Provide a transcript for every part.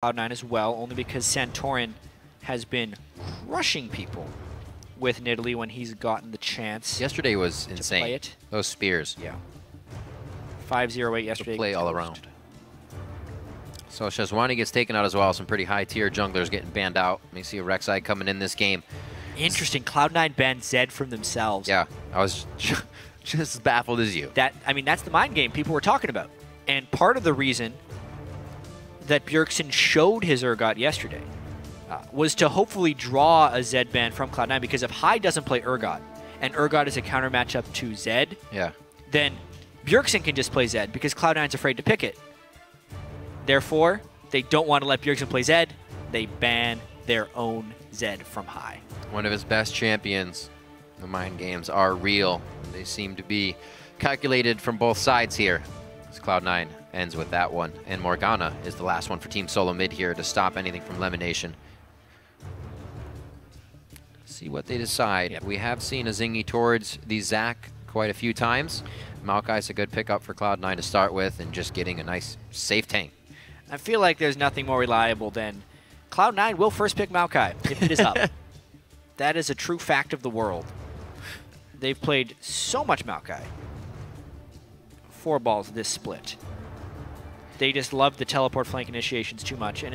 Cloud9 as well, only because Santorin has been crushing people with Nidalee when he's gotten the chance. Yesterday was insane. Play it. Those spears. Yeah. 5-0-8 yesterday. Play all around. So Sejuani gets taken out as well. Some pretty high tier junglers getting banned out. You see a Rek'Sai coming in this game. Interesting. Cloud9 banned Zed from themselves. Yeah, I was just as baffled as you. I mean, that's the mind game people were talking about. And part of the reason that Bjergsen showed his Urgot yesterday was to hopefully draw a Zed ban from Cloud9, because if Hai doesn't play Urgot, and Urgot is a counter matchup to Zed, then Bjergsen can just play Zed, because Cloud9's afraid to pick it. Therefore, they don't want to let Bjergsen play Zed. They ban their own Zed from Hai. One of his best champions. The mind games are real. They seem to be calculated from both sides here. As Cloud9 ends with that one. And Morgana is the last one for Team Solomid here to stop anything from LemonNation. See what they decide. Yep. We have seen a Zingy towards the Zac quite a few times. Maokai's a good pickup for Cloud9 to start with, and just getting a nice safe tank. I feel like there's nothing more reliable than Cloud9 will first pick Maokai if it is up. That is a true fact of the world. They've played so much Maokai. 4 balls this split. They just love the teleport flank initiations too much, and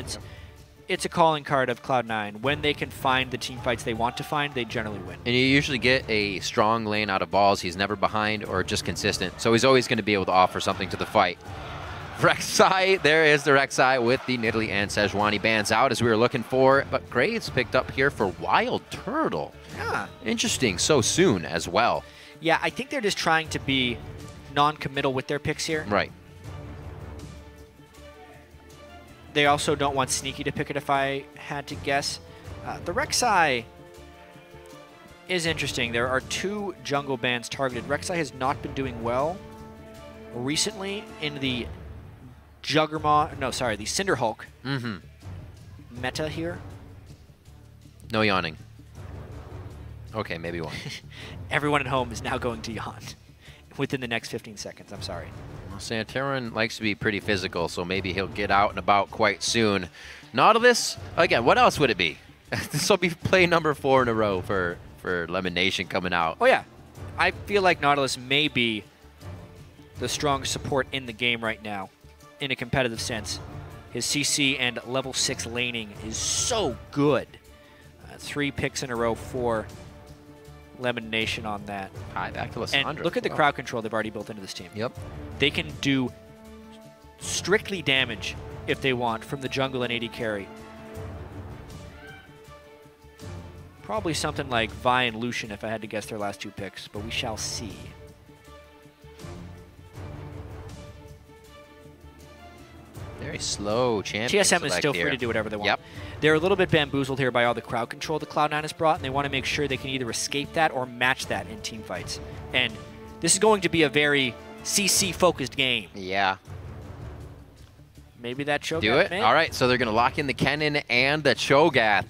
it's a calling card of Cloud9. When they can find the team fights they want to find, they generally win. And you usually get a strong lane out of balls. He's never behind or just consistent, so he's always going to be able to offer something to the fight. Rek'Sai, there is the Rek'Sai with the Nidalee and Sejuani bans out as we were looking for, but Graves picked up here for Wildturtle. Yeah. Interesting, so soon as well. Yeah, I think they're just trying to be non-committal with their picks here. Right. They also don't want Sneaky to pick it, if I had to guess. The Rek'Sai is interesting. There are 2 jungle bans targeted. Rek'Sai has not been doing well recently in the Juggernaut, no, sorry, the Cinderhulk meta here. No yawning. Okay, maybe one. Everyone at home is now going to yawn within the next 15 seconds. I'm sorry. Well, Santorin likes to be pretty physical, so maybe he'll get out and about quite soon. Nautilus, again, what else would it be? This will be play number 4 in a row for LemonNation coming out. Oh, yeah. I feel like Nautilus may be the strongest support in the game right now in a competitive sense. His CC and level 6 laning is so good. 3 picks in a row for LemonNation on that. Hi, back to Lissandra. And look at the crowd control they've already built into this team. Yep. They can do strictly damage if they want from the jungle and AD carry. Probably something like Vi and Lucian if I had to guess their last 2 picks, but we shall see. Very slow champion. TSM is still free to do whatever they want. Yep. They're a little bit bamboozled here by all the crowd control that Cloud9 has brought, and they want to make sure they can either escape that or match that in team fights. And this is going to be a very CC-focused game. Yeah. Maybe that Cho'Gath. Do it? All right, so they're going to lock in the Kennen and the Cho'Gath.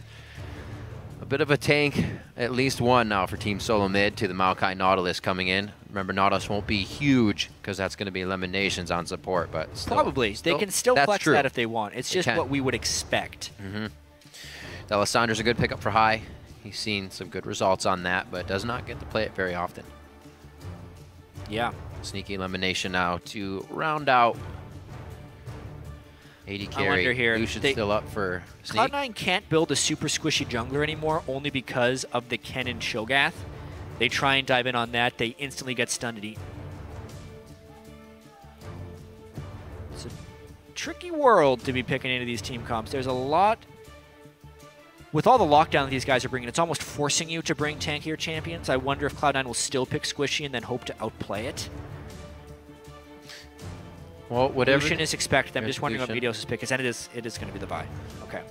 A bit of a tank, at least one now for Team Solomid to the Maokai Nautilus coming in. Remember, Nautilus won't be huge because that's going to be LemonNation's on support, but still, probably. They can still flex that if they want. It's just what we would expect. The Lissandra's a good pickup for Hai. He's seen some good results on that, but does not get to play it very often. Yeah. Sneaky LemonNation now to round out AD carry. Here. Lucian's still up for Sneak. Cloud9 can't build a super squishy jungler anymore only because of the Kennen Cho'Gath. They try and dive in on that. They instantly get stunned at Eat. It's a tricky world to be picking into these team comps. There's a lot. With all the lockdown that these guys are bringing, it's almost forcing you to bring tankier champions. I wonder if Cloud9 will still pick squishy and then hope to outplay it. Well, whatever. Lucian is expected. I'm just wondering what Meteos' pick is, and it is going to be the Vi. Okay.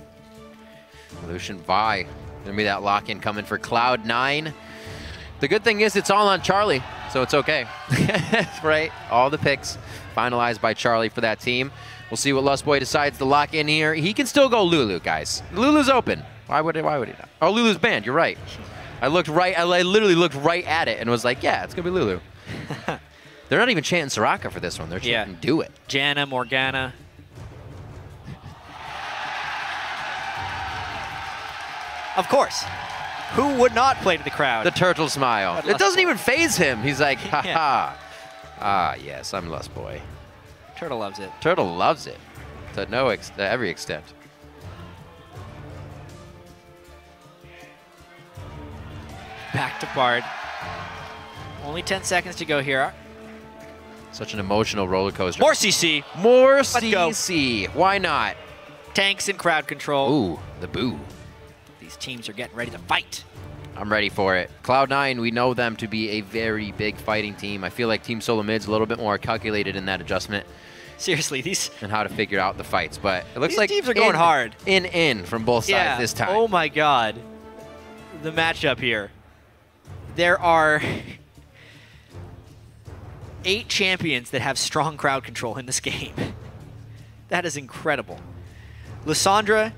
Lucian Vi. Going to be that lock-in coming for Cloud9. The good thing is it's all on Charlie, so it's okay. Right? All the picks finalized by Charlie for that team. We'll see what Lustboy decides to lock in here. He can still go Lulu, guys. Lulu's open. Why would he not? Oh, Lulu's banned. You're right. I literally looked right at it and was like, yeah, it's going to be Lulu. They're not even chanting Soraka for this one. They're chanting do it. Janna, Morgana. Of course. Who would not play to the crowd? The turtle smile. It doesn't even faze him. He's like, ha ha. Ah, yes, I'm Lustboy. Turtle loves it. Turtle loves it to every extent. Back to Bard. Only 10 seconds to go here. Such an emotional roller coaster. More CC. More CC. Why not? Tanks and crowd control. Ooh, the boo. These teams are getting ready to fight. I'm ready for it. Cloud9, we know them to be a very big fighting team. I feel like Team Solomid's a little bit more calculated in that adjustment. Seriously, these... And how to figure out the fights. But it looks these like teams are going hard. In from both sides this time. Oh my god. The matchup here. There are 8 champions that have strong crowd control in this game. That is incredible. Lissandra,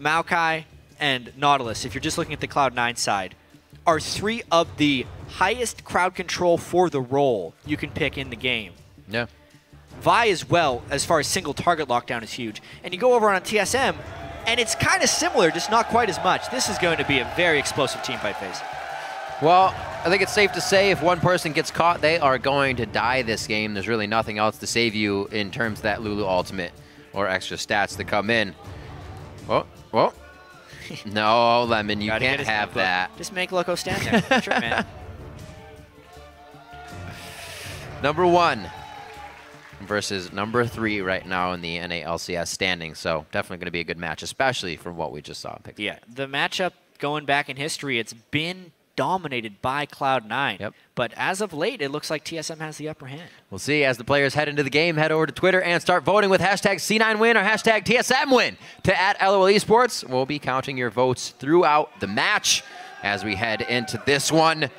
Maokai, and Nautilus, if you're just looking at the Cloud9 side, are 3 of the highest crowd control for the role you can pick in the game. Yeah. Vi as well, as far as single target lockdown, is huge. And you go over on TSM, and it's kind of similar, just not quite as much. This is going to be a very explosive team fight phase. Well, I think it's safe to say if one person gets caught, they are going to die this game. There's really nothing else to save you in terms of that Lulu ultimate or extra stats to come in. Oh, well. No, Lemon, you can't have that. Just make Loco stand there. Sure, man. Number 1 versus number 3 right now in the NA LCS standing. So definitely going to be a good match, especially from what we just saw. Yeah, the matchup going back in history, it's been dominated by Cloud9. Yep. But as of late, it looks like TSM has the upper hand. We'll see as the players head into the game. Head over to Twitter and start voting with hashtag C9win or hashtag TSMwin to @LOL Esports. We'll be counting your votes throughout the match as we head into this one.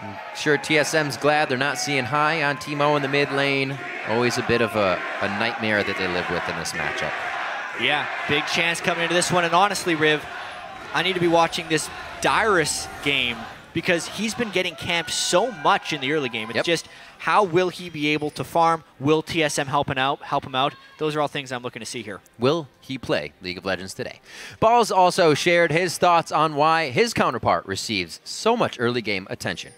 I'm sure TSM's glad they're not seeing high on Teemo in the mid lane. Always a bit of a nightmare that they live with in this matchup. Yeah, big chance coming into this one. And honestly, Riv, I need to be watching this Dyrus game because he's been getting camped so much in the early game. It's just how will he be able to farm? Will TSM help him out? Those are all things I'm looking to see here. Will he play League of Legends today? Balls also shared his thoughts on why his counterpart receives so much early game attention.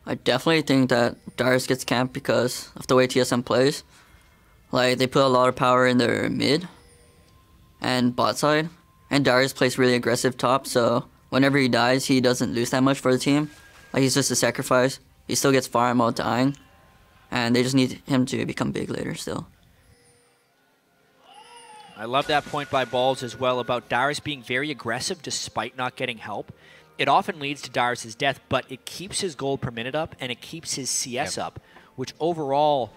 I definitely think that Dyrus gets camped because of the way TSM plays. Like, they put a lot of power in their mid and bot side, and Dyrus plays really aggressive top, so whenever he dies, he doesn't lose that much for the team. Like, he's just a sacrifice. He still gets farm while dying, and they just need him to become big later still. I love that point by Balls as well about Dyrus being very aggressive despite not getting help. It often leads to Dyrus' death, but it keeps his gold per minute up, and it keeps his CS up, which overall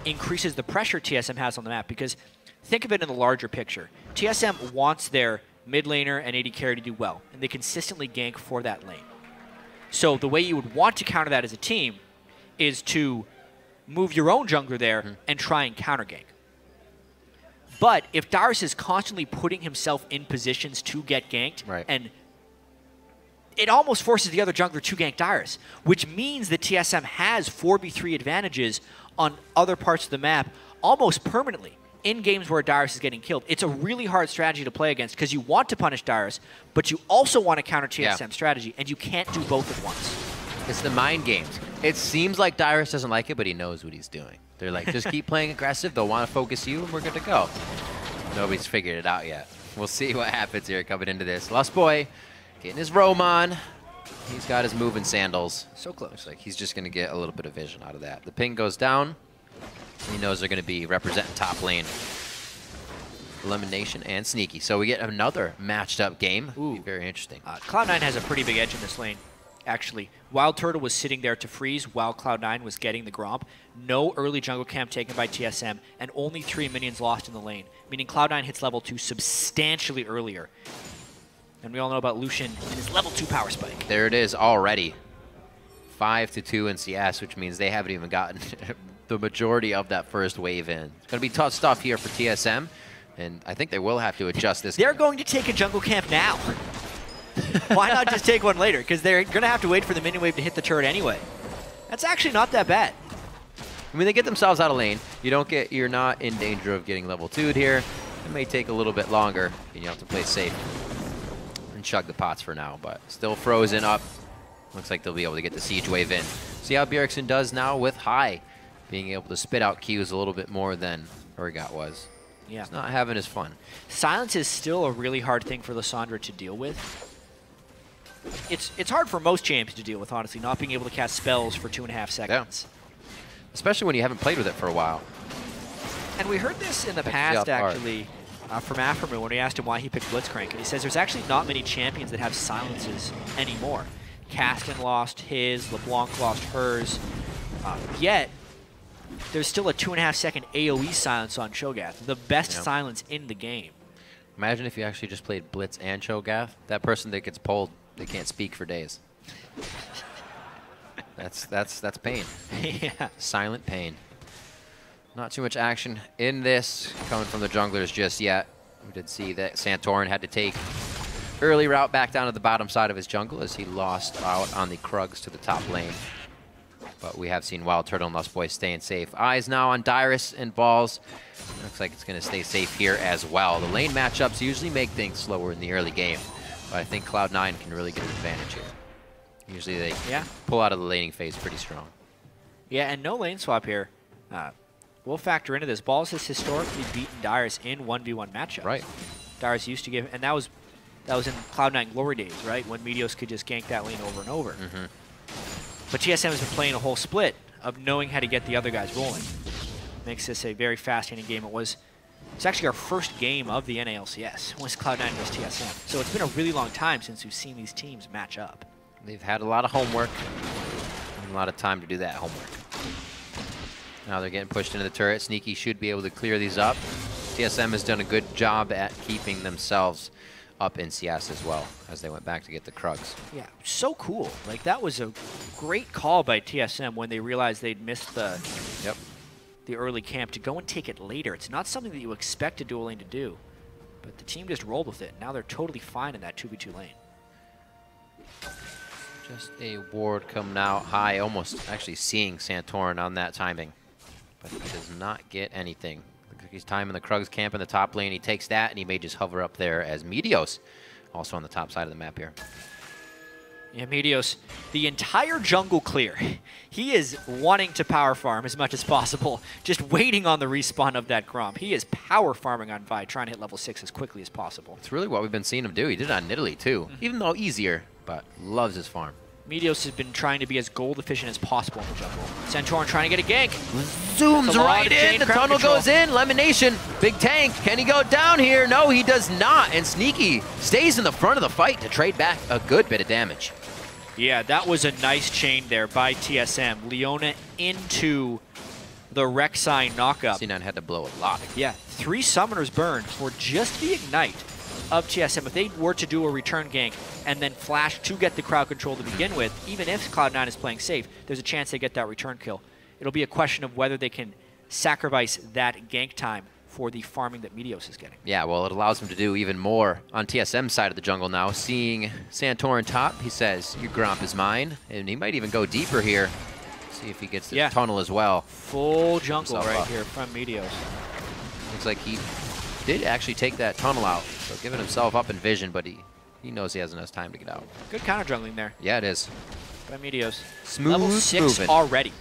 increases the pressure TSM has on the map, because think of it in the larger picture. TSM wants their mid laner and AD carry to do well, and they consistently gank for that lane. So the way you would want to counter that as a team is to move your own jungler there and try and counter gank. But if Dyrus is constantly putting himself in positions to get ganked, and it almost forces the other jungler to gank Dyrus, which means that TSM has 4v3 advantages on other parts of the map almost permanently in games where Dyrus is getting killed. It's a really hard strategy to play against because you want to punish Dyrus, but you also want to counter TSM strategy, and you can't do both at once. It's the mind games. It seems like Dyrus doesn't like it, but he knows what he's doing. They're like, just keep playing aggressive. They'll want to focus you, and we're good to go. Nobody's figured it out yet. We'll see what happens here coming into this. Lustboy getting his roam on. He's got his moving sandals. So close. Looks like he's just going to get a little bit of vision out of that. The ping goes down. He knows they're going to be representing top lane. LemonNation and Sneaky. So we get another matched up game. Ooh. Very interesting. Cloud9 has a pretty big edge in this lane, actually. Wildturtle was sitting there to freeze while Cloud9 was getting the Gromp. No early jungle camp taken by TSM, and only 3 minions lost in the lane, meaning Cloud9 hits level 2 substantially earlier. And we all know about Lucian and his level 2 power spike. There it is already. 5-2 in CS, which means they haven't even gotten the majority of that first wave in. It's going to be tough stuff here for TSM, and I think they will have to adjust this. They're going to take a jungle camp now. Why not just take one later? Because they're going to have to wait for the minion wave to hit the turret anyway. That's actually not that bad. I mean, they get themselves out of lane. You're not in danger of getting level 2'd here. It may take a little bit longer, and you have to play safe. can chug the pots for now, but still frozen up. Looks like they'll be able to get the siege wave in. See how Bjergsen does now with High, being able to spit out Qs a little bit more than Urgot was. Yeah. He's not having his fun. Silence is still a really hard thing for Lissandra to deal with. It's hard for most champions to deal with, honestly, not being able to cast spells for 2.5 seconds. Yeah. Especially when you haven't played with it for a while. And we heard this in the past, actually, from Aframu when we asked him why he picked Blitzcrank. And he says there's actually not many champions that have silences anymore. Caston lost his, LeBlanc lost hers. Yet, there's still a 2.5 second AoE silence on Cho'Gath, the best silence in the game. Imagine if you actually just played Blitz and Cho'Gath. That person that gets pulled, they can't speak for days. That's pain. Yeah. Silent pain. Not too much action in this coming from the junglers just yet. We did see that Santorin had to take early route back down to the bottom side of his jungle as he lost out on the Krugs to the top lane. But we have seen Wildturtle and Lustboy staying safe. Eyes now on Dyrus and Balls. Looks like it's going to stay safe here as well. The lane matchups usually make things slower in the early game, but I think Cloud9 can really get an advantage here. Usually they pull out of the laning phase pretty strong. Yeah, and no lane swap here. We'll factor into this. Balls has historically beaten Dyrus in 1v1 matchups. Right. Dyrus used to give, and that was in Cloud9 glory days, right? When Meteos could just gank that lane over and over. Mm-hmm. But TSM has been playing a whole split of knowing how to get the other guys rolling. Makes this a very fascinating game. It's actually our first game of the NALCS, was Cloud9 versus TSM. So it's been a really long time since we've seen these teams match up. They've had a lot of homework and a lot of time to do that homework. Now they're getting pushed into the turret. Sneaky should be able to clear these up. TSM has done a good job at keeping themselves up in CS as well as they went back to get the Krugs. Yeah, so cool. Like, that was a great call by TSM when they realized they'd missed the early camp to go and take it later. It's not something that you expect a dual lane to do, but the team just rolled with it. Now they're totally fine in that 2v2 lane. Just a ward coming out high, almost actually seeing Santorin on that timing, but he does not get anything. Looks like he's timing the Krugs camp in the top lane. He takes that, and he may just hover up there as Meteos, also on the top side of the map here. Yeah, Meteos, the entire jungle clear. He is wanting to power farm as much as possible, just waiting on the respawn of that Gromp. He is power farming on Vi, trying to hit level 6 as quickly as possible. It's really what we've been seeing him do. He did it on Nidalee too, even though easier, but loves his farm. Meteos has been trying to be as gold efficient as possible in the jungle. Santorin trying to get a gank. Zooms right in, the tunnel goes in, LemonNation, big tank. Can he go down here? No, he does not, and Sneaky stays in the front of the fight to trade back a good bit of damage. Yeah, that was a nice chain there by TSM. Leona into the Rek'Sai knockup. C9 had to blow a lot. Yeah, 3 summoners burned for just the ignite of TSM. If they were to do a return gank and then flash to get the crowd control to begin with, even if Cloud9 is playing safe, there's a chance they get that return kill. It'll be a question of whether they can sacrifice that gank time for the farming that Meteos is getting. Yeah, well, it allows him to do even more on TSM's side of the jungle now. Seeing Santorin top, he says, your Gromp is mine. And he might even go deeper here. See if he gets the tunnel as well. Full jungle right here from Meteos. Looks like he did actually take that tunnel out. So giving himself up in vision, but he knows he has enough time to get out. Good counter jungling there. Yeah, it is. By Meteos. Smooth Level 6 moving. already.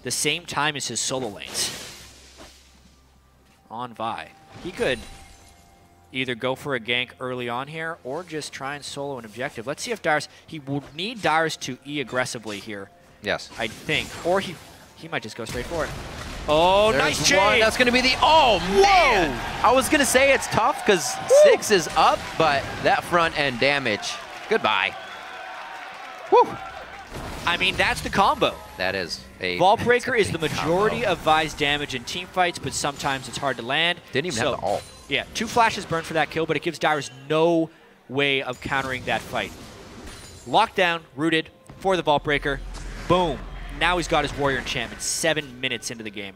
The same time as his solo lanes. On Vi. He could either go for a gank early on here or just try and solo an objective. Let's see if Dyrus, he would need Dyrus to E aggressively here. Yes. I think. Or he might just go straight for it. Oh, There's nice chain! one. That's going to be the, oh man! I was going to say it's tough because 6 is up, but that front end damage, goodbye. Woo! I mean, that's the combo. That is a Vault Breaker is the majority combo of Vi's damage in team fights, but sometimes it's hard to land. Didn't even have the ult. Yeah, 2 flashes burned for that kill, but it gives Dyrus no way of countering that fight. Lockdown, rooted for the Vault Breaker. Boom. Now he's got his Warrior enchantment 7 minutes into the game.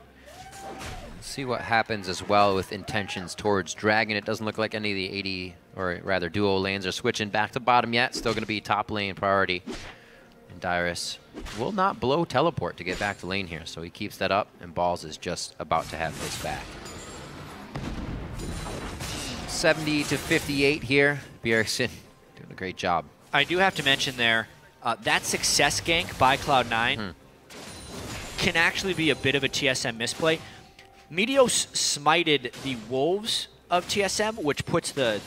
Let's see what happens as well with intentions towards Dragon. It doesn't look like any of the AD, or rather duo lanes, are switching back to bottom yet. Still going to be top lane priority. And Dyrus will not blow teleport to get back to lane here, so he keeps that up, and Balls is just about to have his back. 70 to 58 here. Bjergsen doing a Great job. I do have to mention there, that success gank by Cloud9 can actually be a bit of a TSM misplay. Meteos smited the wolves of TSM, which puts the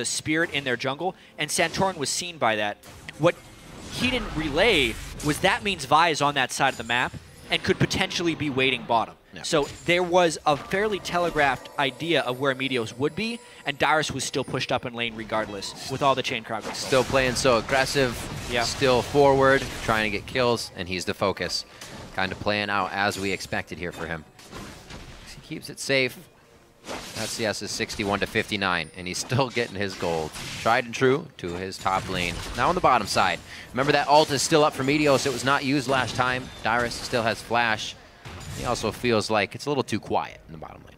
spirit in their jungle, and Santorin was seen by that. What he didn't relay was that means Vi is on that side of the map and could potentially be waiting bottom. Yeah. So there was a fairly telegraphed idea of where Meteos would be, and Dyrus was still pushed up in lane regardless with all the chain crowd control. Still playing so aggressive, still forward, trying to get kills, and he's the focus. Kind of playing out as we expected here for him. He keeps it safe. LCS is 61 to 59, and he's still getting his gold. Tried and true to his top lane. Now on the bottom side. Remember that ult is still up for Meteos. It was not used last time. Dyrus still has flash. He also feels like it's a little too quiet in the bottom lane.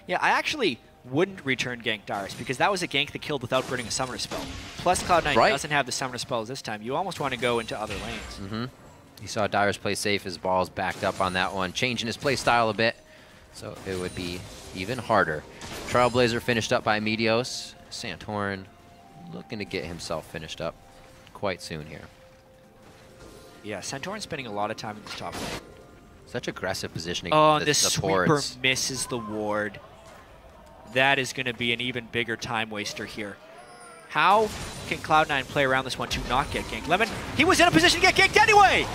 Yeah, I actually wouldn't return gank Dyrus because that was a gank that killed without burning a summoner spell. Plus Cloud9 doesn't have the summoner spells this time. You almost want to go into other lanes. You saw Dyrus play safe. His balls backed up on that one, changing his play style a bit. So it would be even harder. Trailblazer finished up by Meteos. Santorin looking to get himself finished up quite soon here. Yeah, Santorin's spending a lot of time in this top lane. Such aggressive positioning. Oh, this sweeper misses the ward. That is going to be an even bigger time waster here. How can Cloud9 play around this one to not get ganked? Lemon, he was in a position to get ganked anyway!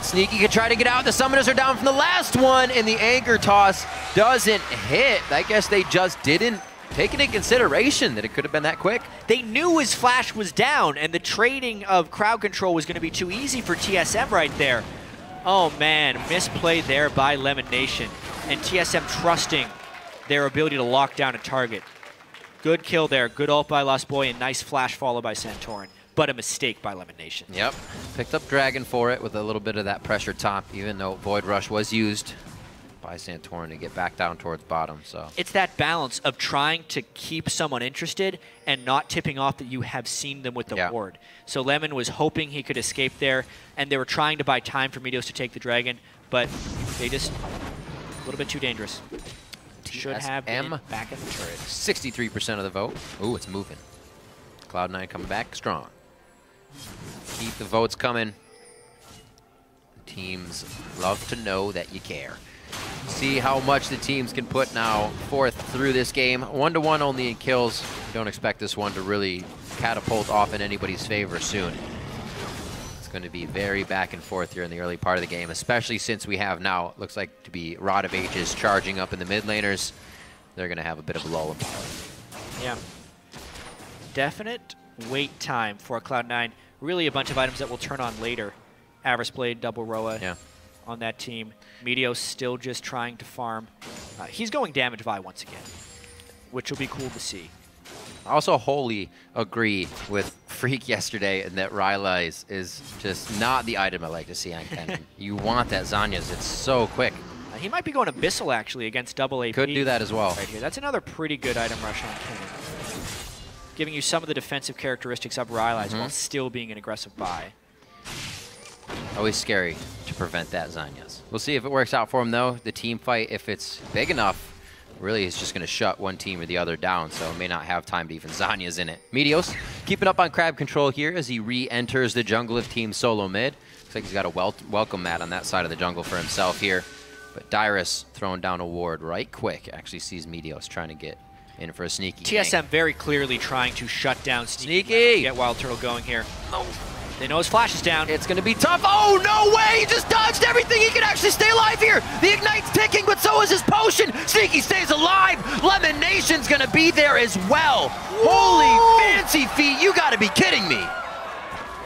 Sneaky could try to get out. The summoners are down from the last one, and the anchor toss doesn't hit. I guess they just didn't take into consideration that it could have been that quick. They knew his flash was down, and the trading of crowd control was going to be too easy for TSM right there. Oh man, misplay there by LemonNation, and TSM trusting their ability to lock down a target. Good kill there, good ult by Lustboy, and nice flash followed by Santorin. But a mistake by LemonNation. Yep, picked up Dragon for it with a little bit of that pressure top, even though Void Rush was used by Santorin to get back down towards bottom. So it's that balance of trying to keep someone interested and not tipping off that you have seen them with the ward. So Lemon was hoping he could escape there, and they were trying to buy time for Meteos to take the Dragon, but they just a little bit too dangerous. Should have been back in the turret. 63% of the vote. Ooh, it's moving. Cloud9 coming back strong. Keep the votes coming. Teams love to know that you care. See how much the teams can put now forth through this game. 1-to-1 only in kills. Don't expect this one to really catapult off in anybody's favor soon. It's going to be very back and forth here in the early part of the game, especially since we have now, looks like to be Rod of Ages charging up in the mid laners. They're going to have a bit of a lull in power. Yeah. Definite wait time for Cloud9. Really a bunch of items that will turn on later. Avarice Blade, Double Roa on that team. Meteos still just trying to farm. He's going damage Vi once again, which will be cool to see. I also wholly agree with Freak yesterday in that Ryla is just not the item I like to see on Kennen. You want that Zanya's. It's so quick. He might be going Abyssal actually against double AP. Could do that as well. Right here. That's another pretty good item rush on Kennen. Giving you some of the defensive characteristics of Ryla while still being an aggressive buy. Always scary to prevent that Zanya's. We'll see if it works out for him though. The team fight, if it's big enough, really is just going to shut one team or the other down, so it may not have time to even Zanya's in it. Meteos keeping up on crab control here as he re-enters the jungle of Team Solomid. Looks like he's got a welcome mat on that side of the jungle for himself here. But Dyrus throwing down a ward right quick. Actually sees Meteos trying to get in for a sneaky TSM gank. very clearly trying to shut down Sneaky. Get Wildturtle going here. No. They know his flash is down. It's going to be tough. Oh, no way! He just dodged everything. He can actually stay alive here. The Ignite's ticking, but so is his potion. Sneaky stays alive. LemonNation's going to be there as well. Whoa. Holy fancy feet. You got to be kidding me.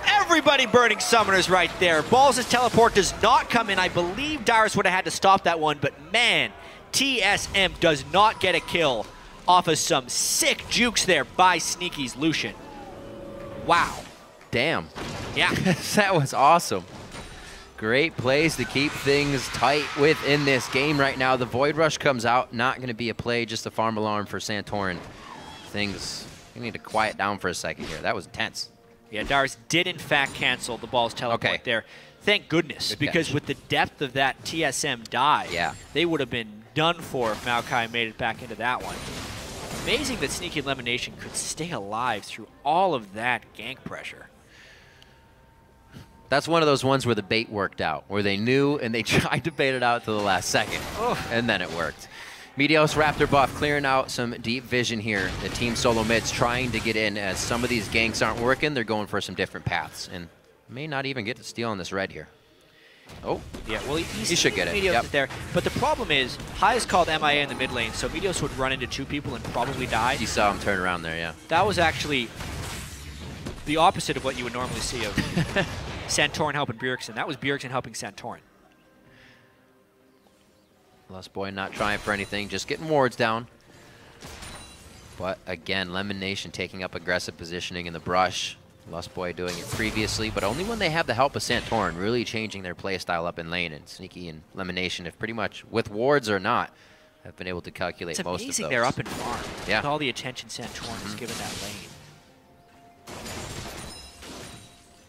Everybody burning summoners right there. Balls' teleport does not come in. I believe Dyrus would have had to stop that one, but man, TSM does not get a kill off of some sick jukes there by Sneaky's Lucian. Wow. Damn. Yeah. That was awesome. Great plays to keep things tight within this game right now. The Void Rush comes out. Not going to be a play, just a farm alarm for Santorin. We need to quiet down for a second here. That was intense. Yeah, Dyrus did in fact cancel the ball's teleport there. Thank goodness, because with the depth of that TSM dive, they would have been done for if Maokai made it back into that one. amazing that Sneaky and LemonNation could stay alive through all of that gank pressure. That's one of those ones where the bait worked out, where they knew and they tried to bait it out to the last second, and then it worked. Meteos Raptor buff clearing out some deep vision here. The team Solomid's trying to get in as some of these ganks aren't working. They're going for some different paths and may not even get to steal on this red here. Oh, yeah, well, he should get it. Meteos is there. But the problem is, High is called MIA in the mid lane, so Meteos would run into 2 people and probably die. You saw him turn around there, yeah. That was actually the opposite of what you would normally see of Santorin helping Bjergsen. That was Bjergsen helping Santorin. Lustboy not trying for anything, just getting wards down. But again, LemonNation taking up aggressive positioning in the brush. Lustboy doing it previously, but only when they have the help of Santorin, really changing their playstyle up in lane. And Sneaky and LemonNation, if pretty much with wards or not, have been able to calculate most of those. It's amazing they're up in farm. Yeah. With all the attention Santorin has given that lane.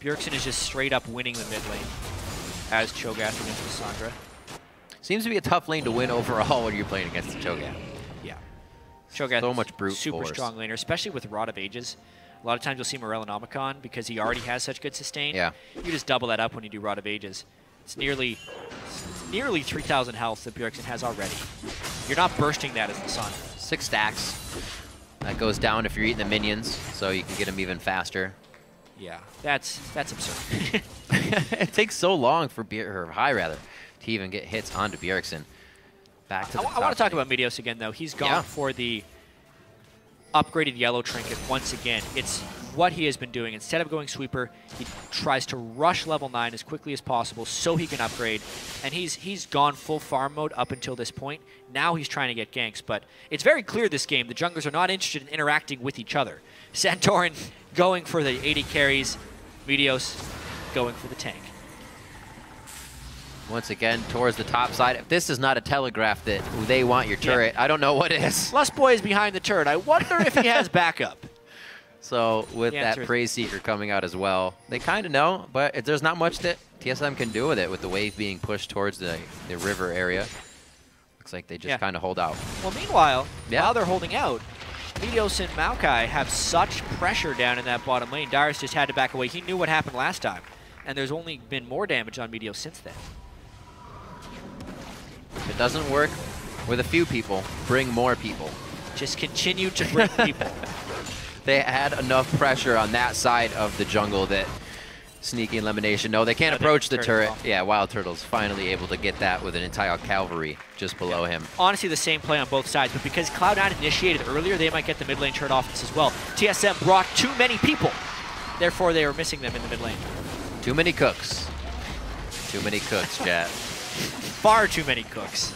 Bjergsen is just straight up winning the mid lane as Cho'Gath against Lissandra. Seems to be a tough lane to win overall when you're playing against the Cho'Gath. Yeah. Cho'Gath so much brute super force. Strong laner, especially with Rod of Ages. A lot of times you'll see Morellonomicon because he already has such good sustain. Yeah. You just double that up when you do Rod of Ages. It's nearly 3,000 health that Bjergsen has already. You're not bursting that as Lissandra. 6 stacks. That goes down if you're eating the minions, so you can get them even faster. Yeah, that's absurd. It takes so long for High rather to even get hits onto Bjergsen. Back to the I want to talk about Meteos again, though. He's gone for the upgraded yellow trinket once again. It's what he has been doing. Instead of going sweeper, he tries to rush level 9 as quickly as possible so he can upgrade. And he's gone full farm mode up until this point. Now he's trying to get ganks, but it's very clear this game the junglers are not interested in interacting with each other. Santorin going for the 80 carries, Meteos going for the tank. Once again, towards the top side. If this is not a telegraph that they want your turret, I don't know what is. Lustboy is behind the turret. I wonder if he has backup. So with that Praise Seeker coming out as well, they kind of know, but there's not much that TSM can do with it with the wave being pushed towards the river area. Looks like they just kind of hold out. Well, meanwhile, while they're holding out, Meteos and Maokai have such pressure down in that bottom lane. Dyrus just had to back away. He knew what happened last time, and there's only been more damage on Meteos since then. If it doesn't work with a few people, bring more people. Just continue to bring people. They had enough pressure on that side of the jungle that Sneaky and LemonNation, no, they can't approach the turret. Yeah, Wildturtle's finally able to get that with an entire cavalry just below him. Honestly, the same play on both sides, but because Cloud9 initiated earlier, they might get the mid lane turret off this as well. TSM brought too many people. Therefore, they were missing them in the mid lane. Too many cooks. Too many cooks, Jatt. Far too many cooks.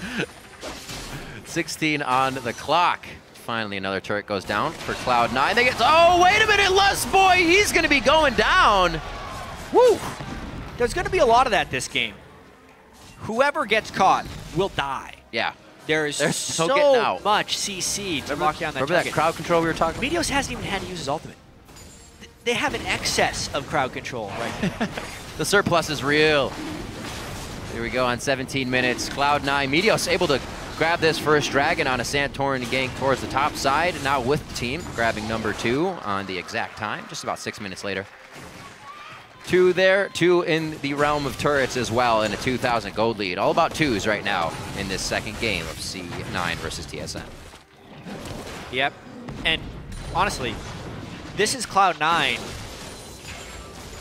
16 on the clock. Finally, another turret goes down for Cloud9. They get, oh, wait a minute, Lustboy, he's going to be going down. Woo! There's going to be a lot of that this game. Whoever gets caught will die. Yeah. There's so much CC to lock down that target. Remember that crowd control we were talking about? Meteos hasn't even had to use his ultimate. They have an excess of crowd control right now. The surplus is real. Here we go on 17 minutes. Cloud9, Meteos able to grab this first dragon on a Santorin gank towards the top side. Now with the team, grabbing number 2 on the exact time, just about 6 minutes later. 2 there, 2 in the realm of turrets as well, and a 2,000 gold lead. All about 2s right now in this second game of C9 versus TSM. Yep, and honestly, this is Cloud9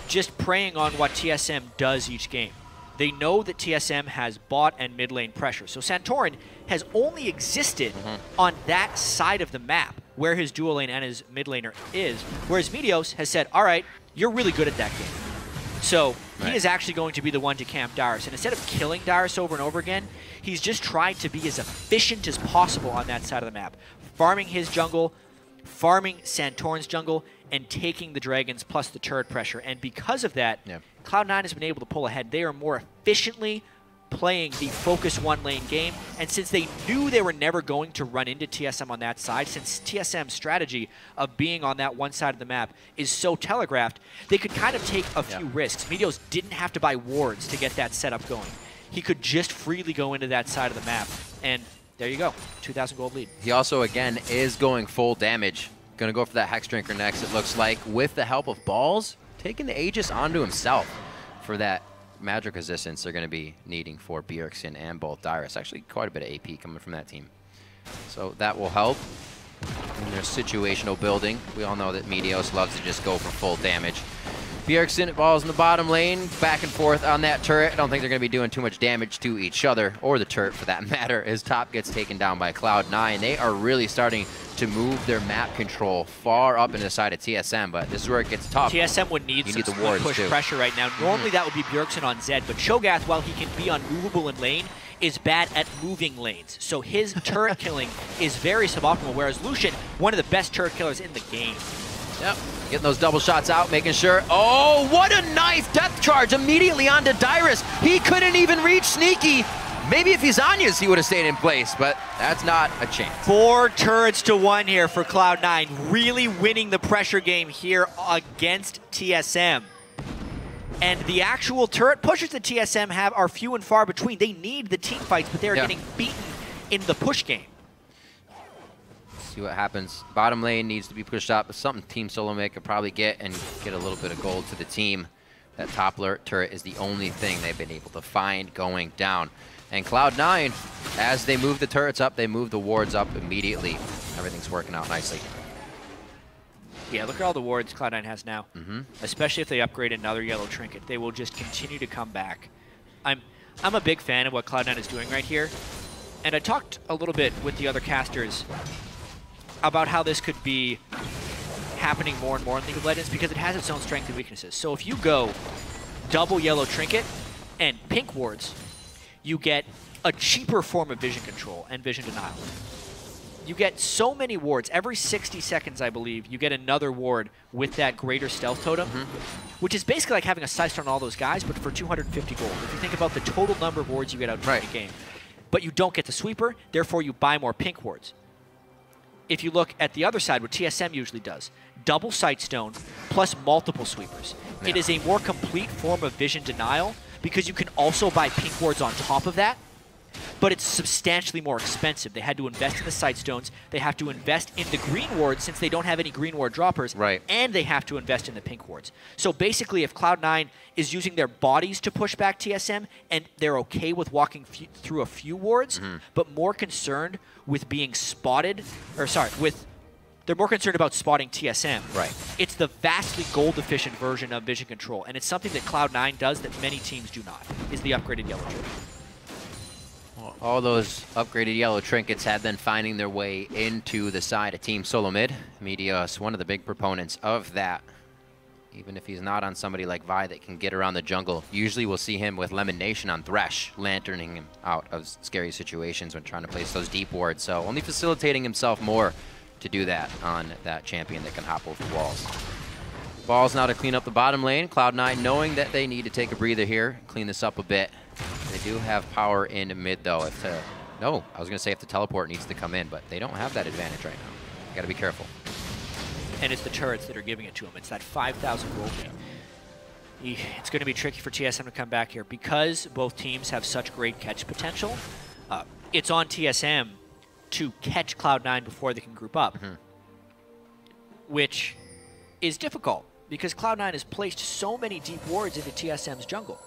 just preying on what TSM does each game. They know that TSM has bot and mid lane pressure. So Santorin has only existed on that side of the map where his dual lane and his mid laner is, whereas Meteos has said, all right, you're really good at that game. So he is actually going to be the one to camp Dyrus. And instead of killing Dyrus over and over again, he's just tried to be as efficient as possible on that side of the map, farming his jungle, farming Santorin's jungle, and taking the dragons plus the turret pressure. And because of that, Cloud9 has been able to pull ahead. They are more efficiently playing the focus one lane game. And since they knew they were never going to run into TSM on that side, since TSM's strategy of being on that one side of the map is so telegraphed, they could kind of take a few risks. Meteos didn't have to buy wards to get that setup going. He could just freely go into that side of the map. And there you go. 2,000 gold lead. He also, again, is going full damage. Gonna go for that Hex Drinker next, it looks like, with the help of Balls, taking the Aegis onto himself for that magic resistance they're gonna be needing for Bjergsen and both Dyrus. Actually, quite a bit of AP coming from that team. So that will help in their situational building. We all know that Meteos loves to just go for full damage. Bjergsen, Balls in the bottom lane, back and forth on that turret. I don't think they're going to be doing too much damage to each other, or the turret for that matter, as top gets taken down by Cloud9. They are really starting to move their map control far up into the side of TSM, but this is where it gets tough. TSM would need some push pressure right now. Normally that would be Bjergsen on Zed, but Cho'Gath, while he can be unmovable in lane, is bad at moving lanes. So his turret killing is very suboptimal, whereas Lucian, one of the best turret killers in the game. Yep, getting those double shots out, making sure. Oh, what a nice depth charge immediately onto Dyrus. He couldn't even reach Sneaky. Maybe if he's Anya's, he would have stayed in place, but that's not a chance. 4 turrets to 1 here for Cloud9, really winning the pressure game here against TSM. And the actual turret pushes that TSM have are few and far between. They need the team fights, but they're getting beaten in the push game. See what happens. Bottom lane needs to be pushed up. Something Team Solomid could probably get and get a little bit of gold to the team. That top turret is the only thing they've been able to find going down. And Cloud9, as they move the turrets up, they move the wards up immediately. Everything's working out nicely. Yeah, look at all the wards Cloud9 has now. Especially if they upgrade another yellow trinket. They will just continue to come back. I'm a big fan of what Cloud9 is doing right here. And I talked a little bit with the other casters about how this could be happening more and more in League of Legends because it has its own strengths and weaknesses. So if you go double yellow trinket and pink wards, you get a cheaper form of vision control and vision denial. You get so many wards. Every 60 seconds, I believe, you get another ward with that greater stealth totem, which is basically like having a sight on all those guys, but for 250 gold. If you think about the total number of wards you get out of the game. But you don't get the sweeper, therefore you buy more pink wards. If you look at the other side, what TSM usually does, double Sightstone plus multiple sweepers. It is a more complete form of vision denial because you can also buy pink wards on top of that, but it's substantially more expensive. They had to invest in the Sightstones, they have to invest in the green wards since they don't have any green ward droppers, and they have to invest in the pink wards. So basically, if Cloud9 is using their bodies to push back TSM, and they're okay with walking through a few wards, but more concerned with being spotted, or sorry, they're more concerned about spotting TSM. It's the vastly gold-efficient version of vision control, and it's something that Cloud9 does that many teams do not, is the upgraded yellow trinket. All those upgraded yellow trinkets have been finding their way into the side of Team Solomid. Meteos, one of the big proponents of that. Even if he's not on somebody like Vi that can get around the jungle, usually we'll see him with LemonNation on Thresh, lanterning him out of scary situations when trying to place those deep wards. So only facilitating himself more to do that on that champion that can hop over walls. Balls now to clean up the bottom lane. Cloud9 knowing that they need to take a breather here, clean this up a bit. They do have power in mid though. If the teleport needs to come in, but they don't have that advantage right now. You gotta be careful. And it's the turrets that are giving it to him. It's that 5,000 gold game. It's going to be tricky for TSM to come back here because both teams have such great catch potential. It's on TSM to catch Cloud9 before they can group up, which is difficult because Cloud9 has placed so many deep wards into TSM's jungle.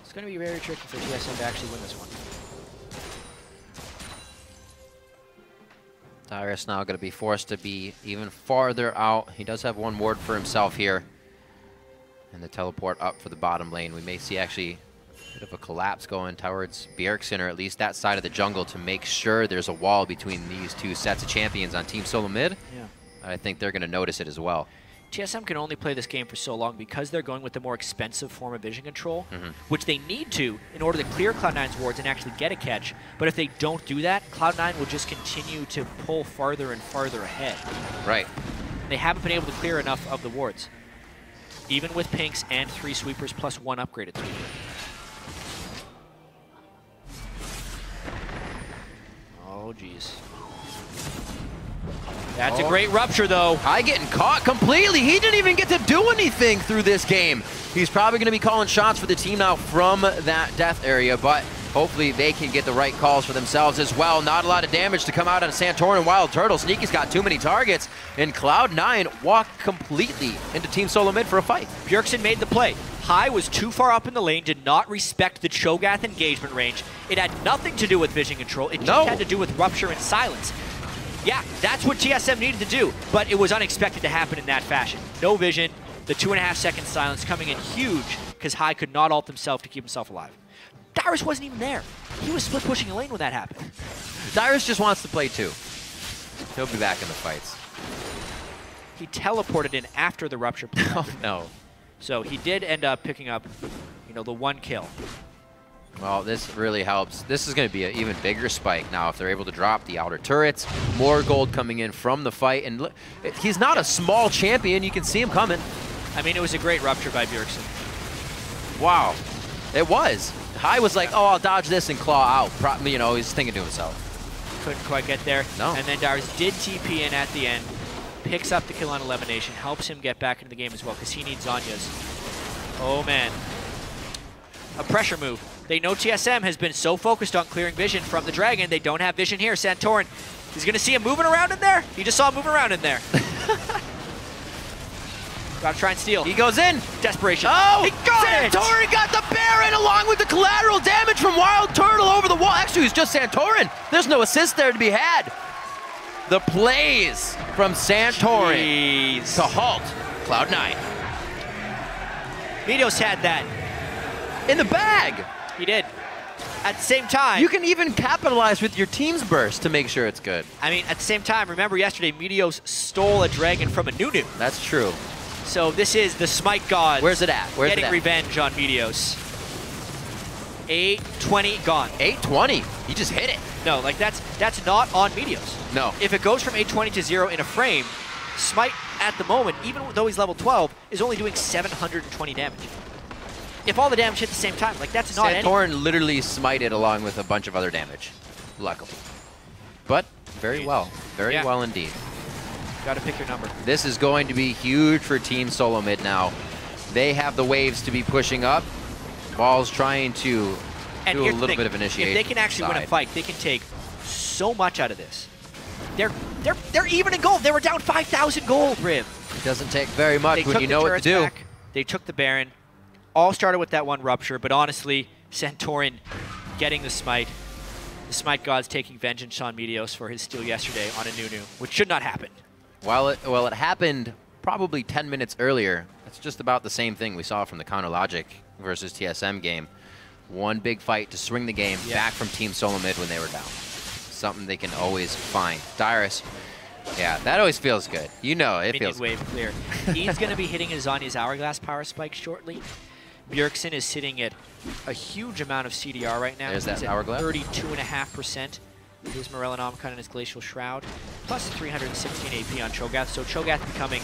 It's going to be very tricky for TSM to actually win this one. Dyrus now going to be forced to be even farther out. He does have one ward for himself here. And the teleport up for the bottom lane. We may see actually a bit of a collapse going towards Bjergsen, or at least that side of the jungle, to make sure there's a wall between these two sets of champions on Team Solomid. I think they're going to notice it as well. TSM can only play this game for so long because they're going with the more expensive form of vision control, which they need to in order to clear Cloud9's wards and actually get a catch. But if they don't do that, Cloud9 will just continue to pull farther and farther ahead. They haven't been able to clear enough of the wards, even with pinks and 3 sweepers plus 1 upgraded sweeper. Oh, jeez. That's a great rupture, though. Kai getting caught completely. He didn't even get to do anything through this game. He's probably going to be calling shots for the team now from that death area, but hopefully they can get the right calls for themselves as well. Not a lot of damage to come out on Santorin and Wildturtle. Sneaky's got too many targets, and Cloud9 walked completely into Team Solomid for a fight. Bjergsen made the play. High was too far up in the lane, did not respect the Cho'Gath engagement range. It had nothing to do with vision control. It just had to do with rupture and silence. Yeah, that's what TSM needed to do, but it was unexpected to happen in that fashion. No vision, the 2.5-second silence coming in huge because High could not ult himself to keep himself alive. Dyrus wasn't even there. He was split pushing a lane when that happened. Dyrus just wants to play too. He'll be back in the fights. He teleported in after the rupture play. Oh no. So he did end up picking up, the 1 kill. Well, this really helps. This is going to be an even bigger spike now if they're able to drop the outer turrets. More gold coming in from the fight. And look, he's not a small champion. You can see him coming. I mean, it was a great rupture by Bjergsen. Wow. It was. High was like, oh, I'll dodge this and claw out. He's thinking to himself. Couldn't quite get there. No. And then Dyrus did TP in at the end. Picks up the kill on LemonNation. Helps him get back into the game as well because he needs Zhonya's. Oh, man. A pressure move. They know TSM has been so focused on clearing vision from the Dragon, they don't have vision here. Santorin, he's going to see him moving around in there. He just saw him moving around in there. Gotta try and steal. He goes in. Desperation. Oh, he got Santorin it! got the Baron along with the collateral damage from Wildturtle over the wall. Actually, it's just Santorin. There's no assist there to be had. The plays from Santorin to halt Cloud9. Meteos had that. In the bag. He did. At the same time... You can even capitalize with your team's burst to make sure it's good. I mean, at the same time, remember yesterday, Meteos stole a dragon from a Nunu. That's true. So this is the Smite Gods. Where's it at? Where's getting it at? revenge on Meteos. 820 gone. 820? He just hit it. No, like that's not on Meteos. No. If it goes from 820 to 0 in a frame, Smite at the moment, even though he's level 12, is only doing 720 damage. If all the damage hit at the same time, like that's not Santorin literally smited along with a bunch of other damage, luckily. But very well. Very well indeed. Gotta pick your number. This is going to be huge for Team Solomid now. They have the waves to be pushing up. Ball's trying to do a little bit of initiation. If they can actually win a fight, they can take so much out of this. They're even in gold. They were down 5,000 gold, Riv. It doesn't take very much when you know what to do. Back. They took the Baron. All started with that one rupture, but honestly, Santorin getting the Smite. The Smite Gods taking vengeance on Meteos for his steal yesterday on a Nunu, which should not happen. Well, it happened probably 10 minutes earlier. That's just about the same thing we saw from the Counter Logic versus TSM game. One big fight to swing the game back from Team Solomid when they were down. Something they can always find. Dyrus, yeah, that always feels good. It feels wave clear. He's going to be hitting his Zhonya's Hourglass power spike shortly. Bjergsen is sitting at a huge amount of CDR right now. There's that He's Hourglass. 32.5%. His Morellonomicon and his Glacial Shroud, plus 316 AP on Cho'Gath. So Cho'Gath becoming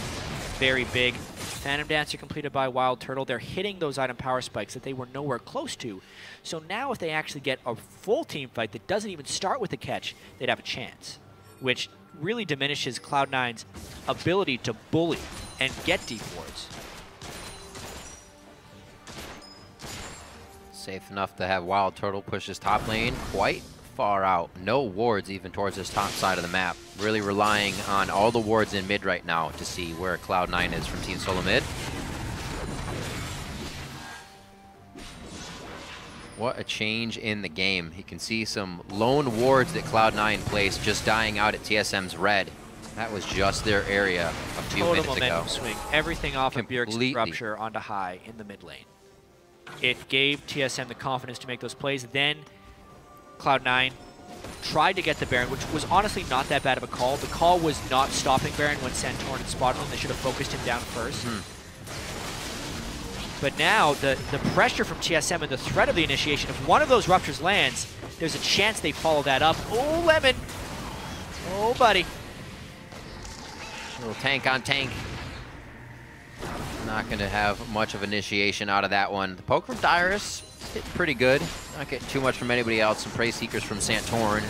very big. Phantom Dancer completed by Wildturtle. They're hitting those item power spikes that they were nowhere close to. So now if they actually get a full team fight that doesn't even start with a catch, they'd have a chance, which really diminishes Cloud9's ability to bully and get deep wards. safe enough to have Wildturtle push his top lane quite far out. No wards even towards his top side of the map. Really relying on all the wards in mid right now to see where Cloud9 is from Team Solomid. What a change in the game. You can see some lone wards that Cloud9 placed just dying out at TSM's red. That was just their area a few minutes ago. Total momentum swing. Everything off of Bjergsen's Rupture onto high in the mid lane. It gave TSM the confidence to make those plays. Then Cloud9 tried to get the Baron, which was honestly not that bad of a call. The call was not stopping Baron when Santorin had spotted him. They should have focused him down first. But now, the pressure from TSM and the threat of the initiation, if one of those Ruptures lands, there's a chance they follow that up. Oh, Lemon. Oh, buddy. Little tank on tank. Not going to have much of initiation out of that one. The poke from Dyrus hit pretty good. Not getting too much from anybody else. Some Prey Seekers from Santorin.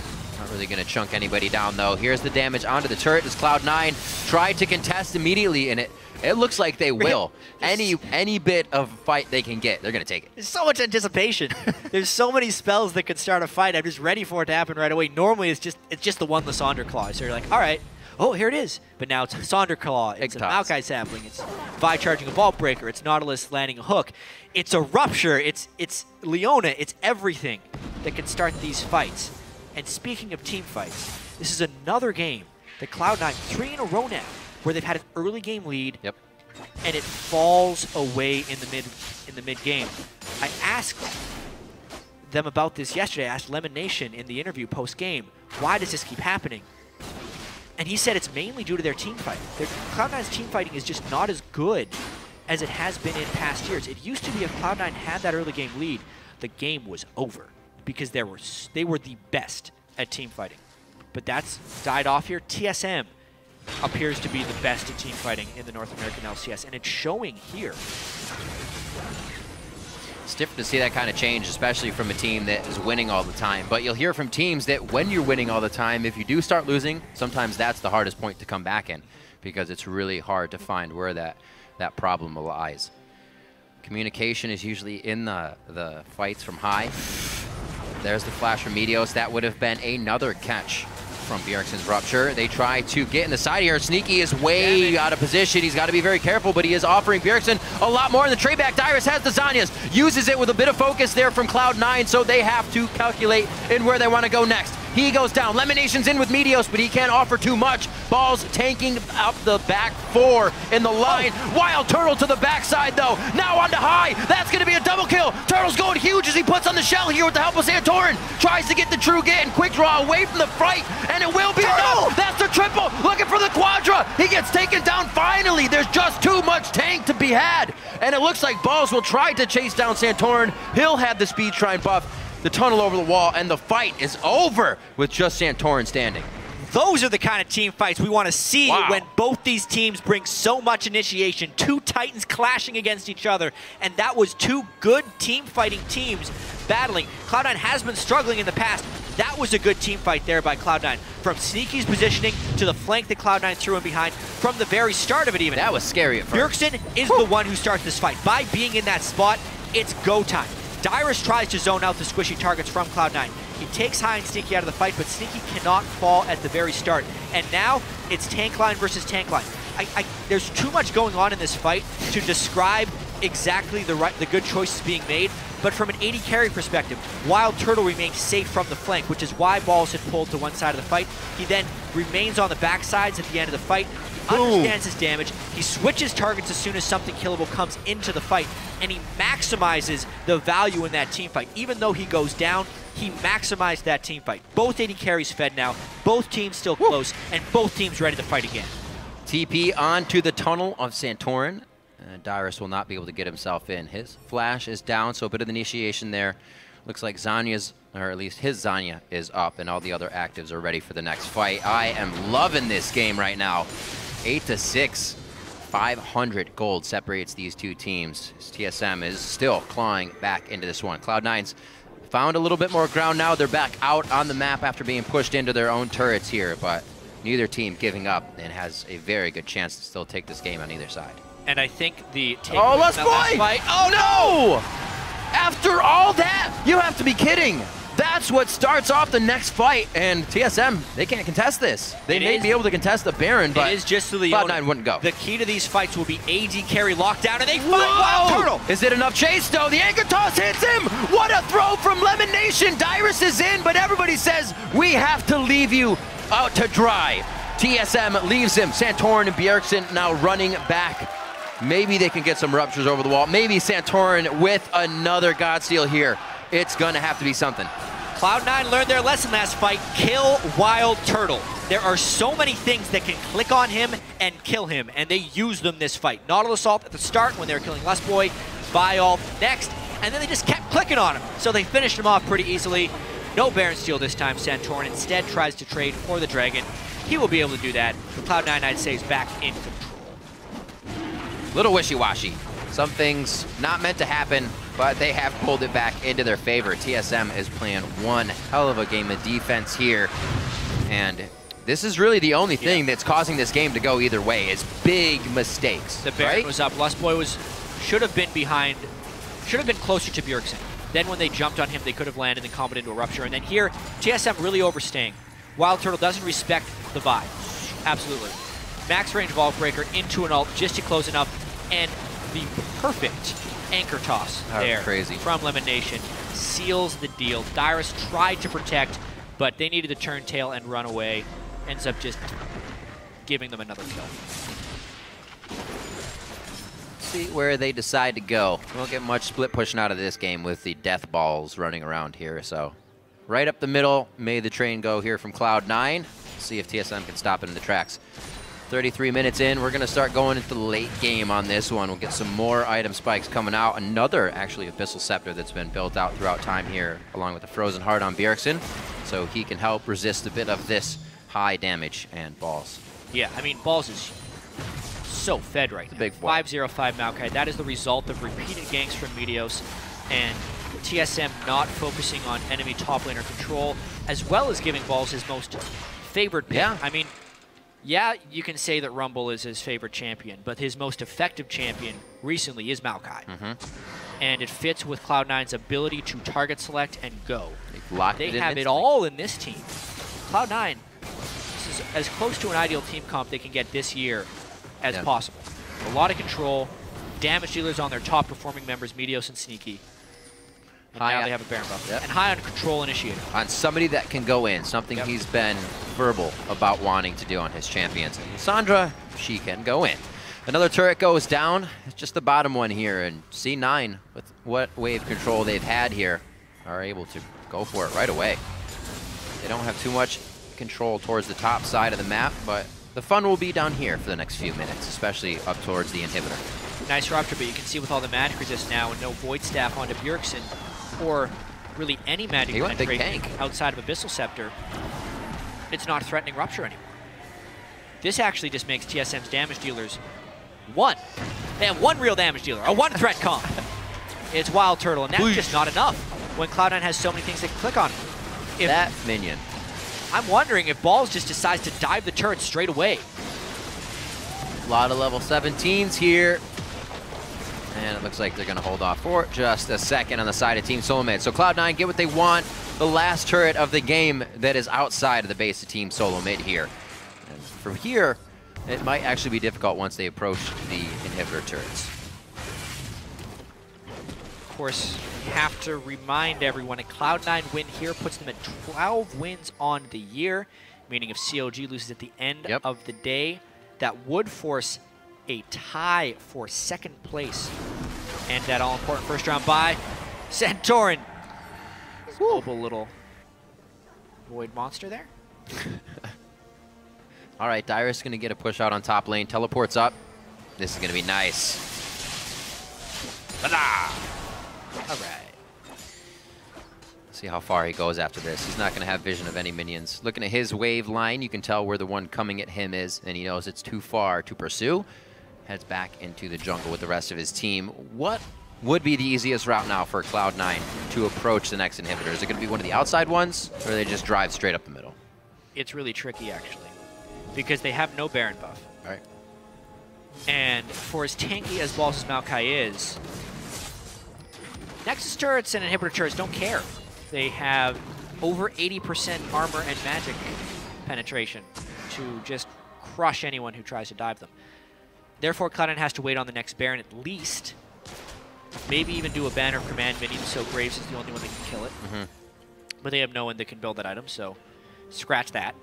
Not really going to chunk anybody down, though. Here's the damage onto the turret as Cloud9 tried to contest immediately, and it looks like they will. Any bit of fight they can get, they're going to take it. There's so much anticipation. There's so many spells that could start a fight. I'm just ready for it to happen right away. Normally, it's just the one Lissandra claw. So you're like, all right, oh, here it is. But now it's Lissandra claw. It's a Maokai sapling. It's Vi charging a Vault Breaker. It's Nautilus landing a hook. It's a Rupture. It's Leona. It's everything that can start these fights. And speaking of team fights, this is another game that Cloud9, 3 in a row now, where they've had an early game lead, and it falls away in the mid game. I asked them about this yesterday. I asked LemonNation in the interview post game, why does this keep happening? And he said it's mainly due to their team fighting. Cloud9's team fighting is just not as good as it has been in past years. It used to be if Cloud9 had that early game lead, the game was over because they were the best at team fighting. But that's died off here. TSM appears to be the best at team fighting in the North American LCS, and it's showing here. It's different to see that kind of change, especially from a team that is winning all the time. But you'll hear from teams that when you're winning all the time, if you do start losing, sometimes that's the hardest point to come back in because it's really hard to find where that problem lies. Communication is usually in the fights from high. There's the flash from Meteos. That would have been another catch from Bjergsen's Rupture. They try to get in the side here. Sneaky is way out of position. He's got to be very careful, but he is offering Bjergsen a lot more in the trade back. Dyrus has the Zanyas, uses it with a bit of focus there from Cloud9, so they have to calculate in where they want to go next. He goes down. LemonNation's in with Meteos, but he can't offer too much. Balls tanking up the back 4 in the line. Wildturtle to the backside, though. Now on to high. That's going to be a double kill. Turtle's going huge as he puts on the shell here with the help of Santorin. Tries to get the true get and quick draw away from the fight, and it will be enough. That's the triple. Looking for the quadra. He gets taken down finally. There's just too much tank to be had. And it looks like Balls will try to chase down Santorin. He'll have the speed shrine buff. The tunnel over the wall, and the fight is over with just Santorin standing. Those are the kind of team fights we want to see when both these teams bring so much initiation. Two Titans clashing against each other, and that was two good team-fighting teams battling. Cloud9 has been struggling in the past. That was a good team fight there by Cloud9. From Sneaky's positioning to the flank that Cloud9 threw in behind from the very start of it even. That was scary at first. Bjergsen is the one who starts this fight. By being in that spot, it's go time. Dyrus tries to zone out the squishy targets from Cloud9. He takes High and Sneaky out of the fight, but Sneaky cannot fall at the very start. And now it's tank line versus tank line. There's too much going on in this fight to describe exactly the good choices being made. But from an AD carry perspective, Wildturtle remains safe from the flank, which is why Balls had pulled to one side of the fight. He then remains on the backsides at the end of the fight. He understands his damage. He switches targets as soon as something killable comes into the fight, and he maximizes the value in that team fight. Even though he goes down, he maximized that team fight. Both AD carries fed now, both teams still close, and both teams ready to fight again. TP onto the tunnel of Santorin. Dyrus will not be able to get himself in. His flash is down, so a bit of initiation there. Looks like Zanya's, or at least his Zanya, is up, and all the other actives are ready for the next fight. I am loving this game right now. 8-6, 500 gold separates these two teams. TSM is still clawing back into this one. Cloud9's found a little bit more ground now. They're back out on the map after being pushed into their own turrets here, but neither team giving up and has a very good chance to still take this game on either side. And I think the Lustboy! fight. Oh no! After all that, you have to be kidding. That's what starts off the next fight, and TSM, they can't contest this. They may be able to contest the Baron, but it is just to Leona. Cloud9 wouldn't go. The key to these fights will be AD carry lockdown, and they fight Wildturtle. Is it enough chase, though? The anchor toss hits him! What a throw from LemonNation! Dyrus is in, but everybody says, we have to leave you out to dry. TSM leaves him. Santorin and Bjergsen now running back. Maybe they can get some ruptures over the wall. Maybe Santorin with another Godsteal here. It's gonna have to be something. Cloud9 learned their lesson last fight. Kill Wildturtle. There are so many things that can click on him and kill him, and they use them this fight. Nautilus ult at the start when they were killing Lustboy, Vi ult next, and then they just kept clicking on him. So they finished him off pretty easily. No Baron steal this time. Santorin instead tries to trade for the Dragon. He will be able to do that. Cloud9, I'd say, is back in control. Little wishy-washy. Some things not meant to happen. but they have pulled it back into their favor. TSM is playing one hell of a game of defense here, and this is really the only thing that's causing this game to go either way, is big mistakes. The Baron was up. Lustboy should have been behind, should have been closer to Bjergsen. Then when they jumped on him, they could have landed and comboed into a rupture. And then here, TSM really overstaying. Wildturtle doesn't respect the vibe. Absolutely. Max range Vault Breaker into an ult just to close enough, and the perfect anchor toss there from LemonNation seals the deal. Dyrus tried to protect, but they needed to turn tail and run away. Ends up just giving them another kill. See where they decide to go. We won't get much split pushing out of this game with the death balls running around here. So right up the middle, made the train go here from Cloud9. See if TSM can stop it in the tracks. 33 minutes in, we're going to start going into the late game on this one. We'll get some more item spikes coming out. Another, actually, Abyssal Scepter that's been built out throughout time here, along with the Frozen Heart on Bjergsen. So he can help resist a bit of this high damage and Balls. Yeah, I mean, Balls is so fed right now. Big boy. 505 Maokai. That is the result of repeated ganks from Meteos and TSM not focusing on enemy top laner control, as well as giving Balls his most favored pick. Yeah. I mean, yeah, you can say that Rumble is his favorite champion, but his most effective champion recently is Maokai. And it fits with Cloud9's ability to target select and go. They have it all in this team. Cloud9, this is as close to an ideal team comp they can get this year as possible. A lot of control, damage dealers on their top performing members, Meteos and Sneaky. And now they have a Baron buff. And high on control initiator. On somebody that can go in, something he's been verbal about wanting to do on his champions. And Lissandra, she can go in. Another turret goes down. It's just the bottom one here. And C9, with what wave control they've had here, are able to go for it right away. They don't have too much control towards the top side of the map, but the fun will be down here for the next few minutes, especially up towards the inhibitor. Nice rupture, but you can see with all the magic resist now and no Void Staff onto Bjergsen, or really any magic penetration outside of Abyssal Scepter, it's not threatening rupture anymore. This actually just makes TSM's damage dealers one. They have one real damage dealer, a one threat comp. It's Wildturtle, and that's just not enough when Cloud9 has so many things they can click on. If that minion. I'm wondering if Balls just decides to dive the turret straight away. A lot of level 17s here. And it looks like they're going to hold off for just a second on the side of Team Solomid. So Cloud9 get what they want. The last turret of the game that is outside of the base of Team Solomid here. And from here, it might actually be difficult once they approach the inhibitor turrets. Of course, you have to remind everyone a Cloud9 win here puts them at 12 wins on the year, meaning if COG loses at the end of the day, that would force a tie for second place. And that all-important first round bye. Santorin. Global little void monster there. All right, Dyrus going to get a push out on top lane. Teleports up. This is going to be nice. All right. See how far he goes after this. He's not going to have vision of any minions. Looking at his wave line, you can tell where the one coming at him is, and he knows it's too far to pursue. Heads back into the jungle with the rest of his team. What would be the easiest route now for Cloud9 to approach the next inhibitor? Is it going to be one of the outside ones, or do they just drive straight up the middle? It's really tricky, actually, because they have no Baron buff. All right. And for as tanky as Balls' Maokai is, Nexus turrets and inhibitor turrets don't care. They have over 80% armor and magic penetration to just crush anyone who tries to dive them. Therefore, Cloud9 has to wait on the next Baron at least. Maybe even do a banner of command minion, so Graves is the only one that can kill it. But they have no one that can build that item, so scratch that.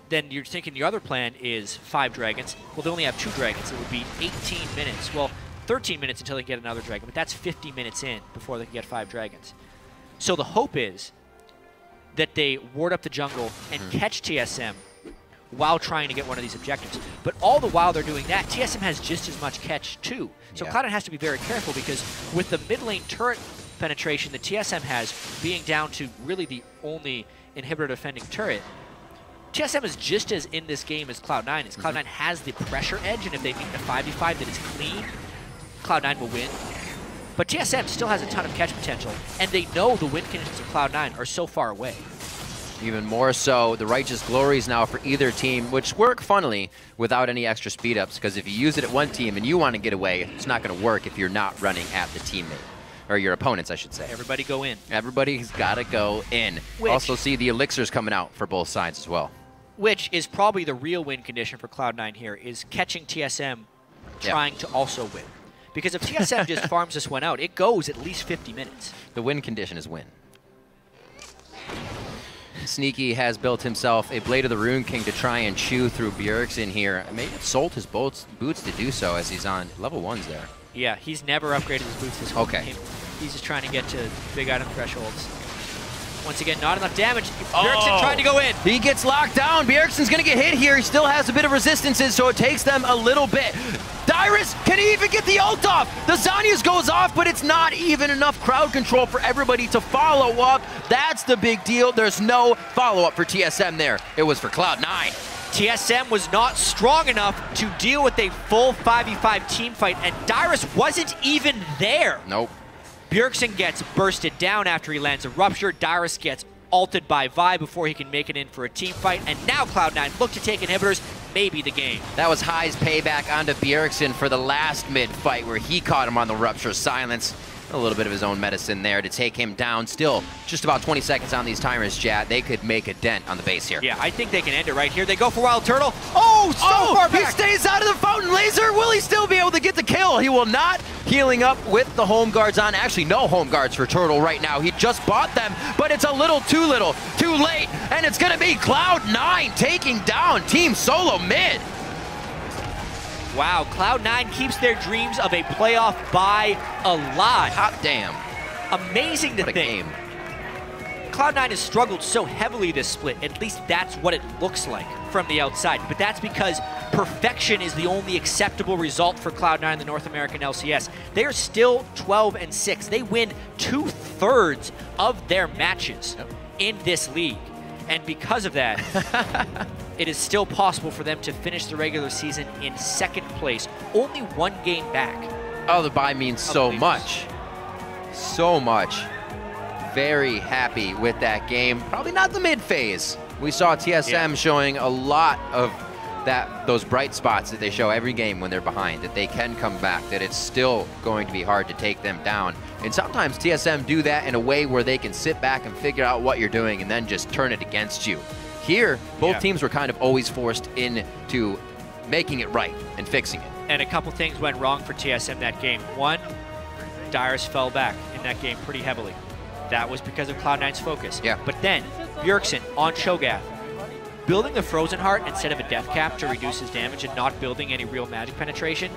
Then you're thinking your other plan is 5 dragons. Well, they only have 2 dragons. It would be 18 minutes. Well, 13 minutes until they get another dragon, but that's 50 minutes in before they can get 5 dragons. So the hope is that they ward up the jungle and catch TSM while trying to get one of these objectives. But all the while they're doing that, TSM has just as much catch too. So Cloud9 has to be very careful, because with the mid lane turret penetration that TSM has being down to really the only inhibitor defending turret, TSM is just as in this game as Cloud9 is. Cloud9 has the pressure edge, and if they meet the 5v5 that is clean, Cloud9 will win. But TSM still has a ton of catch potential, and they know the win conditions of Cloud9 are so far away. Even more so, the Righteous Glories now for either team, which work funnily without any extra speed ups, because if you use it at one team and you want to get away, it's not going to work if you're not running at the teammate. Or your opponents, I should say. Everybody go in. Everybody's got to go in. Also see the elixirs coming out for both sides as well. Which is probably the real win condition for Cloud9 here, is catching TSM trying to also win. Because if TSM just farms this one out, it goes at least 50 minutes. The win condition is win. Sneaky has built himself a Blade of the Rune King to try and chew through Bjergsen here. Maybe sold his boots to do so as he's on level 1s there. Yeah, he's never upgraded his boots this whole game. Okay. He's just trying to get to big item thresholds. Once again, not enough damage. Bjergsen trying to go in. He gets locked down. Bjergsen's going to get hit here. He still has a bit of resistances, so it takes them a little bit. Dyrus, can he even get the ult off? The Zhonya's goes off, but it's not even enough crowd control for everybody to follow up. That's the big deal. There's no follow-up for TSM there. It was for Cloud9. TSM was not strong enough to deal with a full 5v5 team fight, and Dyrus wasn't even there. Nope. Bjergsen gets bursted down after he lands a Rupture. Dyrus gets ulted by Vi before he can make it in for a team fight, and now Cloud9 look to take inhibitors, maybe the game. That was High's payback onto Bjergsen for the last mid-fight where he caught him on the Rupture Silence. A little bit of his own medicine there to take him down. Still, just about 20 seconds on these timers, Jatt. They could make a dent on the base here. Yeah, I think they can end it right here. They go for Wildturtle. Oh, so far back. He stays out of the Fountain Laser. Will he still be able to get the kill? He will not. Healing up with the home guards on. Actually, no home guards for Turtle right now. He just bought them, but it's a little, too late. And it's going to be Cloud9 taking down Team Solomid. Wow, Cloud9 keeps their dreams of a playoff bye alive. Hot damn. Amazing to think. Game. Cloud9 has struggled so heavily this split. At least that's what it looks like from the outside. But that's because perfection is the only acceptable result for Cloud9 in the North American LCS. They are still 12-6. They win 2/3 of their matches in this league. And because of that, it is still possible for them to finish the regular season in second place, only one game back. Oh, the bye means so much. So much. Very happy with that game. Probably not the mid phase. We saw TSM showing a lot of those bright spots that they show every game when they're behind, that they can come back, that it's still going to be hard to take them down. And sometimes TSM do that in a way where they can sit back and figure out what you're doing and then just turn it against you. Here, both teams were kind of always forced into making it right and fixing it. And a couple things went wrong for TSM that game. One, Dyrus fell back in that game pretty heavily. That was because of Cloud9's focus. Yeah. But then, Bjergsen on Cho'Gath, building the Frozen Heart instead of a Death Cap to reduce his damage and not building any real magic penetration,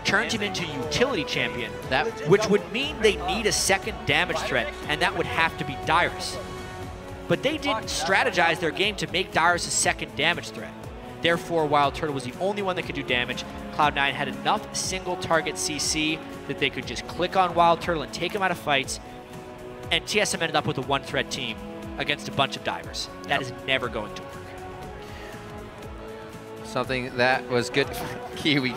turned him into utility champion, which would mean they need a second damage threat, and that would have to be Dyrus. But they didn't strategize their game to make Dyrus a second damage threat. Therefore, Wildturtle was the only one that could do damage. Cloud9 had enough single target CC that they could just click on Wildturtle and take him out of fights, and TSM ended up with a one-threat team against a bunch of divers. That is never going to work. Something that was good for Kiwi.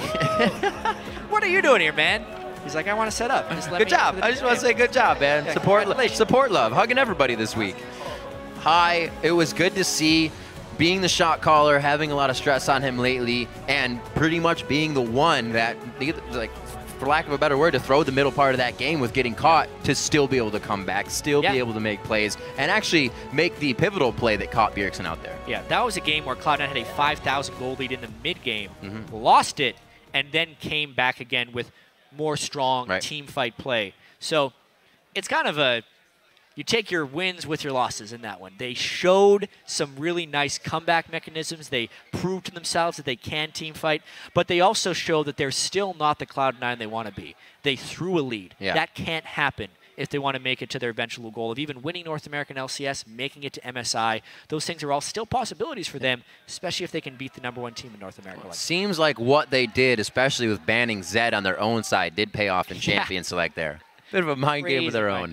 What are you doing here, man? He's like, I want to set up. Good job. I just want to say good job, man. Yeah, support love. Hugging everybody this week. Hi, it was good to see being the shot caller, having a lot of stress on him lately, and pretty much being the one that, like, for lack of a better word, to throw the middle part of that game with getting caught to still be able to come back, still be able to make plays, and actually make the pivotal play that caught Bjergsen out there. Yeah, that was a game where Cloud9 had a 5,000 gold lead in the mid-game, lost it, and then came back again with more strong team fight play. So it's kind of a, you take your wins with your losses in that one. They showed some really nice comeback mechanisms. They proved to themselves that they can team fight, but they also showed that they're still not the Cloud9 they want to be. They threw a lead. That can't happen if they want to make it to their eventual goal of even winning North American LCS, making it to MSI. Those things are all still possibilities for them, especially if they can beat the #1 team in North America. Well, seems like what they did, especially with banning Zed on their own side, did pay off in Champion Select there. Bit of a mind game of their own.